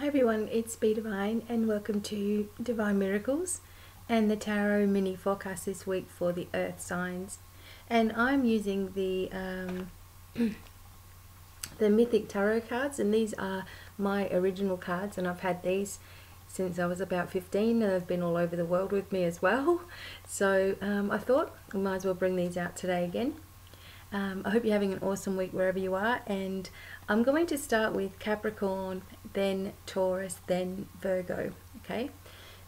Hi everyone, it's BDevine and welcome to Divine Miracles and the Tarot mini forecast this week for the Earth signs. And I'm using the Mythic Tarot cards, and these are my original cards, and I've had these since I was about 15 and they've been all over the world with me as well. So I thought I might as well bring these out today again. I hope you're having an awesome week wherever you are, and I'm going to start with Capricorn, then Taurus, then Virgo. Okay,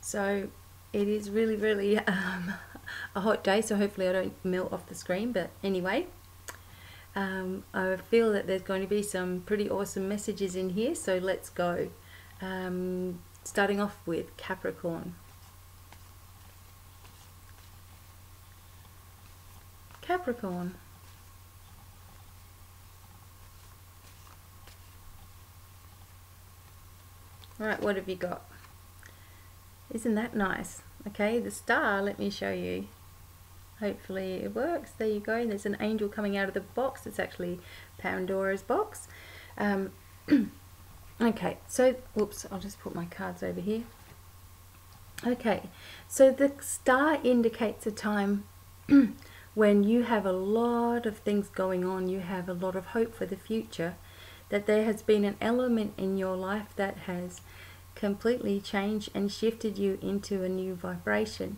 so it is really a hot day, so hopefully I don't melt off the screen, but anyway, I feel that there's going to be some pretty awesome messages in here, so let's go. Starting off with Capricorn. Capricorn. Alright, what have you got? Isn't that nice? Okay, the star, let me show you. Hopefully it works. There you go. There's an angel coming out of the box. It's actually Pandora's box. Okay, so, whoops, I'll just put my cards over here. Okay, so the star indicates a time when you have a lot of things going on. You have a lot of hope for the future. That there has been an element in your life that has completely changed and shifted you into a new vibration.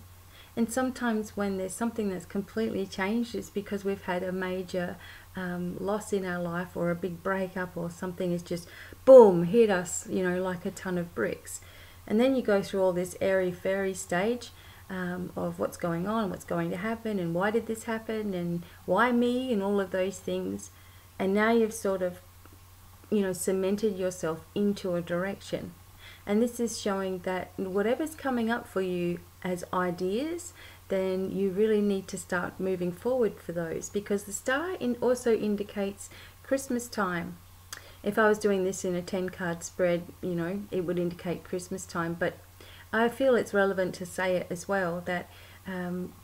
And sometimes when there's something that's completely changed, it's because we've had a major loss in our life, or a big breakup, or something is just boom, hit us, you know, like a ton of bricks. And then you go through all this airy-fairy stage of what's going on, what's going to happen, and why did this happen, and why me, and all of those things. And now you've sort of, you know, cemented yourself into a direction. And this is showing that whatever's coming up for you as ideas, then you really need to start moving forward for those, because the star also indicates Christmas time. If I was doing this in a 10-card spread, you know, it would indicate Christmas time, but I feel it's relevant to say it as well, that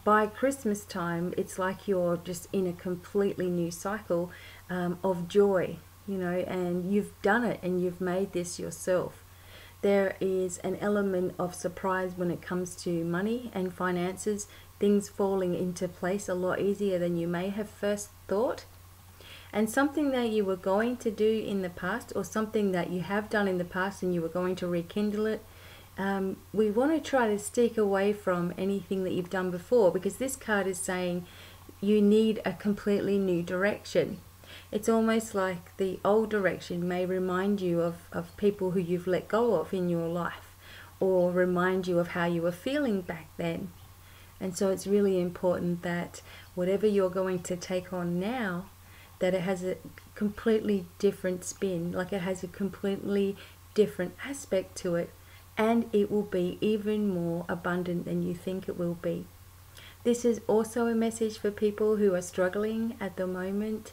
by Christmas time it's like you're just in a completely new cycle of joy, you know, and you've done it and you've made this yourself. There is an element of surprise when it comes to money and finances, things falling into place a lot easier than you may have first thought. And something that you were going to do in the past, or something that you have done in the past and you were going to rekindle it, we want to try to stick away from anything that you've done before, because this card is saying you need a completely new direction. It's almost like the old direction may remind you of people who you've let go of in your life, or remind you of how you were feeling back then. And so it's really important that whatever you're going to take on now, that it has a completely different spin, like it has a completely different aspect to it, and it will be even more abundant than you think it will be. This is also a message for people who are struggling at the moment,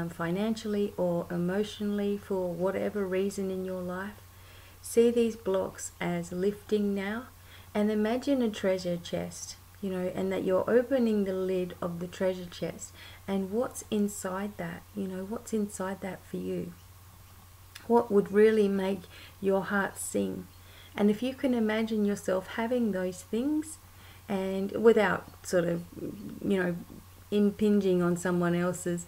financially or emotionally, for whatever reason in your life. See these blocks as lifting now, and imagine a treasure chest, you know, and that you're opening the lid of the treasure chest, and what's inside that, you know, what's inside that for you, what would really make your heart sing. And if you can imagine yourself having those things, and without sort of, you know, impinging on someone else's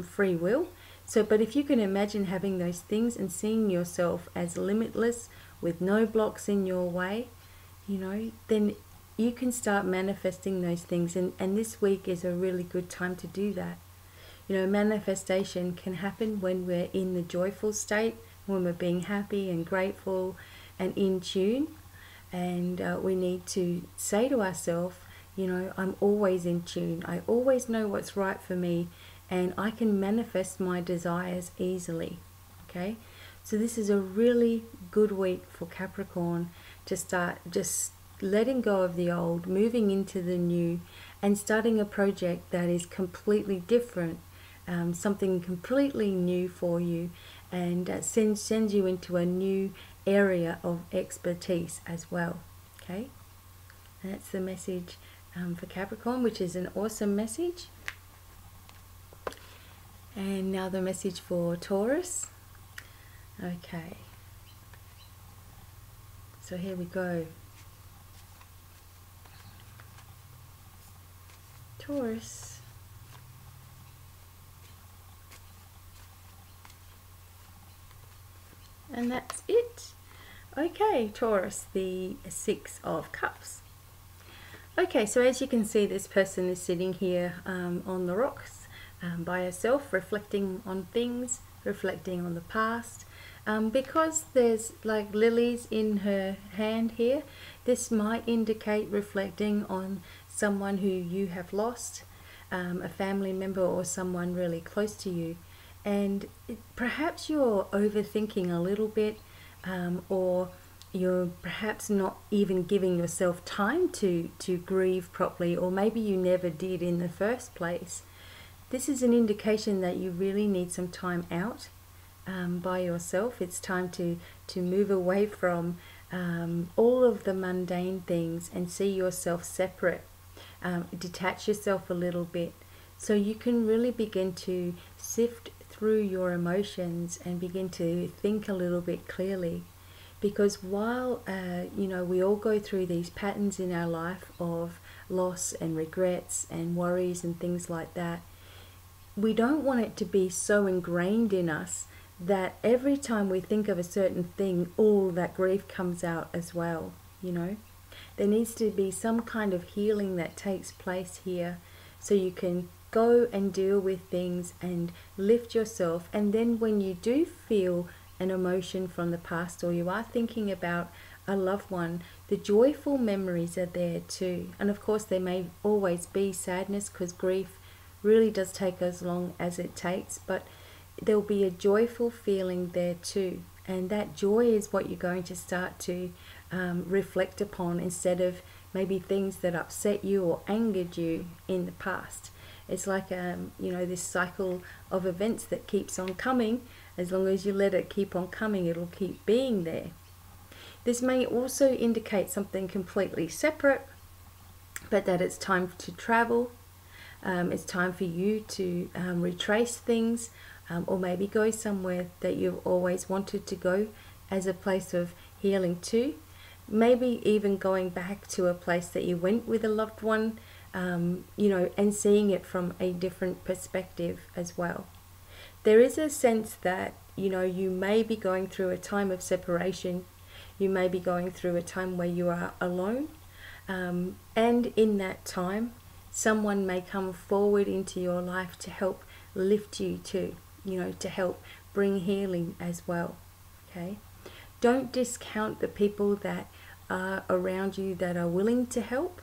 free will. So, but if you can imagine having those things and seeing yourself as limitless with no blocks in your way, you know, then you can start manifesting those things. And this week is a really good time to do that. You know, manifestation can happen when we're in the joyful state, when we're being happy and grateful and in tune. And we need to say to ourselves, you know, I'm always in tune. I always know what's right for me, and I can manifest my desires easily. Okay, so this is a really good week for Capricorn to start just letting go of the old, moving into the new, and starting a project that is completely different, something completely new for you, and sends you into a new area of expertise as well. Okay, and that's the message for Capricorn, which is an awesome message. And now the message for Taurus. Okay, So here we go. Taurus. And that's it. Okay, Taurus, the Six of Cups. Okay, so as you can see, this person is sitting here on the rocks by herself, reflecting on things, reflecting on the past. Because there's like lilies in her hand here, this might indicate reflecting on someone who you have lost, a family member or someone really close to you. And perhaps you're overthinking a little bit, or you're perhaps not even giving yourself time to grieve properly, or maybe you never did in the first place. This is an indication that you really need some time out by yourself. It's time to move away from all of the mundane things and see yourself separate. Detach yourself a little bit so you can really begin to sift through your emotions and begin to think a little bit clearly. Because while you know, we all go through these patterns in our life of loss and regrets and worries and things like that, we don't want it to be so ingrained in us that every time we think of a certain thing, all that grief comes out as well. You know, there needs to be some kind of healing that takes place here, so you can go and deal with things and lift yourself. And then when you do feel an emotion from the past, or you are thinking about a loved one, the joyful memories are there too. And of course there may always be sadness, because grief really does take as long as it takes, but there'll be a joyful feeling there too. And that joy is what you're going to start to reflect upon, instead of maybe things that upset you or angered you in the past. It's like you know, this cycle of events that keeps on coming. As long as you let it keep on coming, it'll keep being there. This may also indicate something completely separate, but that it's time to travel. It's time for you to retrace things, or maybe go somewhere that you've always wanted to go as a place of healing too. Maybe even going back to a place that you went with a loved one, you know, and seeing it from a different perspective as well. There is a sense that, you know, you may be going through a time of separation. You may be going through a time where you are alone. And in that time, someone may come forward into your life to help lift you too, you know, to help bring healing as well. Okay? Don't discount the people that are around you that are willing to help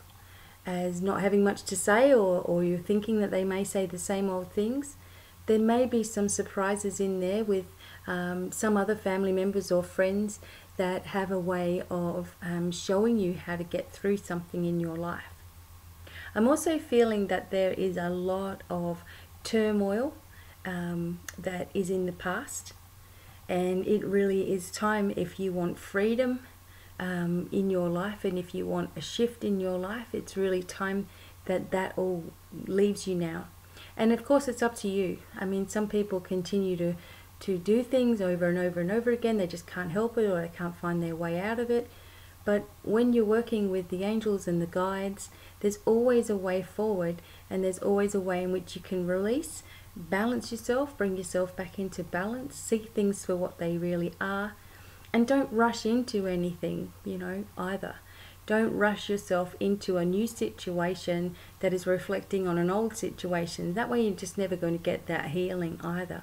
as not having much to say, or you're thinking that they may say the same old things. There may be some surprises in there with some other family members or friends that have a way of showing you how to get through something in your life. I'm also feeling that there is a lot of turmoil that is in the past, and it really is time, if you want freedom in your life, and if you want a shift in your life, it's really time that that all leaves you now. And of course it's up to you. I mean, some people continue to do things over and over and over again. They just can't help it, or they can't find their way out of it. But when you're working with the angels and the guides, there's always a way forward, and there's always a way in which you can release, balance yourself, bring yourself back into balance, see things for what they really are, and don't rush into anything, you know, either. Don't rush yourself into a new situation that is reflecting on an old situation. That way you're just never going to get that healing either.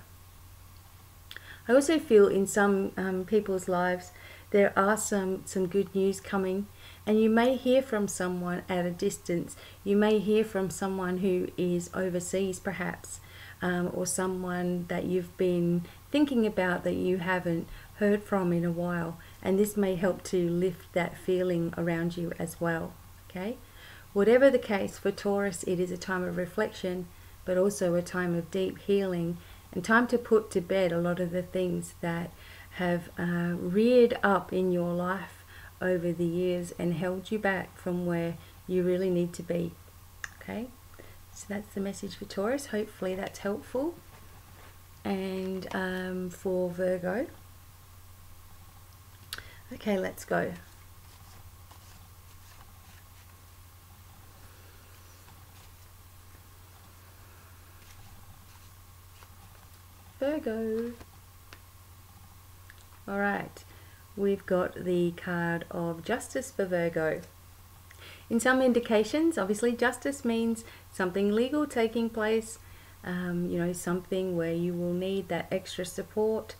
I also feel in some people's lives there are some good news coming, and you may hear from someone at a distance. You may hear from someone who is overseas perhaps, or someone that you've been thinking about that you haven't heard from in a while, and this may help to lift that feeling around you as well. Okay, whatever the case, for Taurus it is a time of reflection, but also a time of deep healing, and time to put to bed a lot of the things that have reared up in your life over the years and held you back from where you really need to be. Okay, so that's the message for Taurus. Hopefully that's helpful. And for Virgo, okay, let's go. Virgo. Alright, we've got the card of Justice for Virgo. In some indications, obviously justice means something legal taking place, you know, something where you will need that extra support.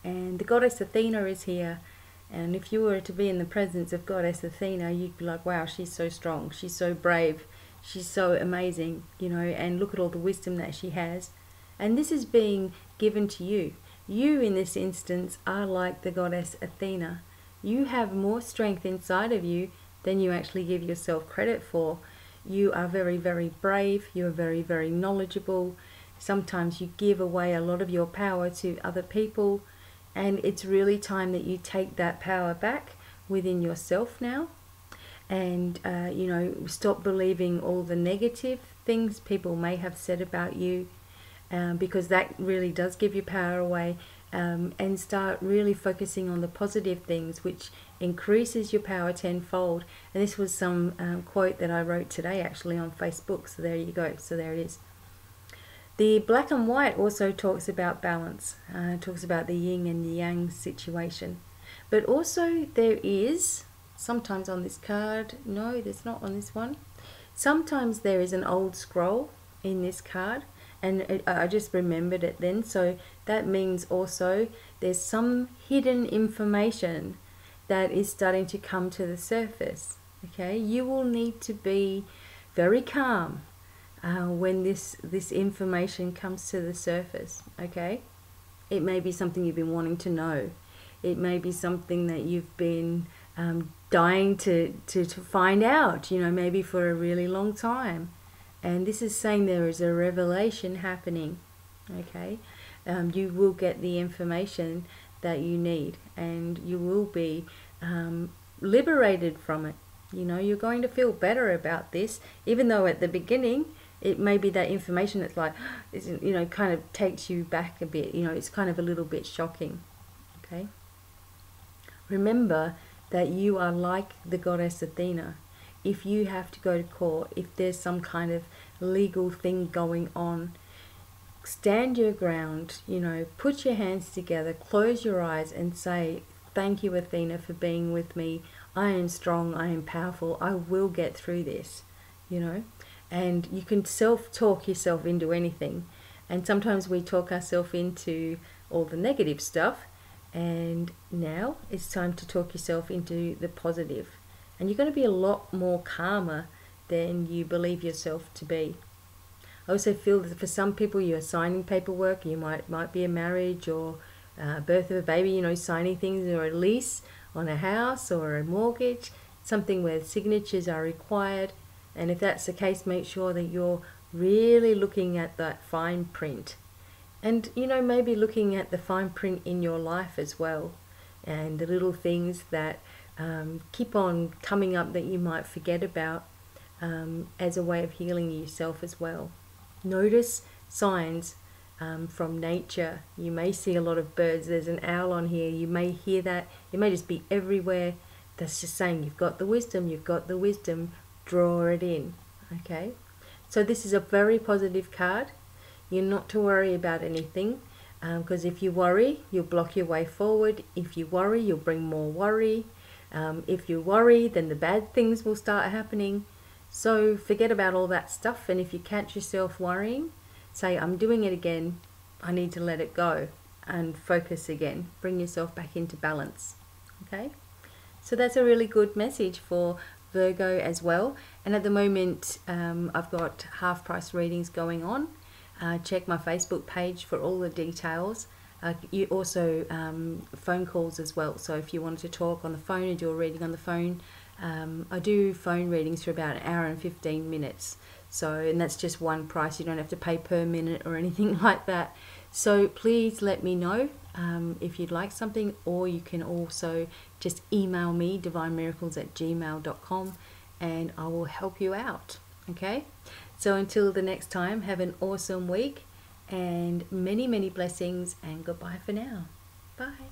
And the goddess Athena is here. And if you were to be in the presence of goddess Athena, you'd be like, wow, she's so strong, she's so brave, she's so amazing, you know, and look at all the wisdom that she has. And this is being given to you. You, in this instance, are like the goddess Athena. You have more strength inside of you than you actually give yourself credit for. You are very, very brave. You're very, very knowledgeable. Sometimes you give away a lot of your power to other people. And it's really time that you take that power back within yourself now. And, you know, stop believing all the negative things people may have said about you. Because that really does give your power away, and start really focusing on the positive things, which increases your power tenfold. And this was some quote that I wrote today actually on Facebook, so there you go, so there it is. The black and white also talks about balance, talks about the yin and the yang situation. But also there is, sometimes on this card, no, there's not on this one, sometimes there is an old scroll in this card. And I just remembered it then, so that means also there's some hidden information that is starting to come to the surface. Okay, you will need to be very calm when this information comes to the surface. Okay, it may be something you've been wanting to know. It may be something that you've been dying to find out. You know, maybe for a really long time. And this is saying there is a revelation happening, okay? You will get the information that you need, and you will be liberated from it. You know, you're going to feel better about this, even though at the beginning, it may be that information that's like, you know, kind of takes you back a bit. You know, it's kind of a little bit shocking, okay? Remember that you are like the goddess Athena. If you have to go to court, if there's some kind of legal thing going on, stand your ground, you know, put your hands together, close your eyes and say, thank you, Athena, for being with me. I am strong, I am powerful, I will get through this, you know. And you can self-talk yourself into anything. And sometimes we talk ourselves into all the negative stuff, and now it's time to talk yourself into the positive. And you're going to be a lot more calmer than you believe yourself to be. I also feel that for some people you're signing paperwork, you might be a marriage or birth of a baby, you know, signing things, or a lease on a house or a mortgage, something where signatures are required. And if that's the case, make sure that you're really looking at that fine print. And, you know, maybe looking at the fine print in your life as well, and the little things that keep on coming up that you might forget about, as a way of healing yourself as well. Notice signs from nature. You may see a lot of birds. There's an owl on here. You may hear that. It may just be everywhere. That's just saying you've got the wisdom. You've got the wisdom. Draw it in. Okay. So this is a very positive card. You're not to worry about anything, because if you worry, you'll block your way forward. If you worry, you'll bring more worry. If you worry, then the bad things will start happening. So forget about all that stuff, and if you catch yourself worrying, say, I'm doing it again, I need to let it go and focus again. Bring yourself back into balance. Okay? So that's a really good message for Virgo as well. And at the moment, I've got half price readings going on. Check my Facebook page for all the details. You also phone calls as well. So if you wanted to talk on the phone and do a reading on the phone, I do phone readings for about an hour and 15 minutes. So, and that's just one price. You don't have to pay per minute or anything like that. So please let me know if you'd like something, or you can also just email me, divinemiracles@gmail.com, and I will help you out. Okay? So until the next time, have an awesome week and many, many blessings, and goodbye for now. Bye.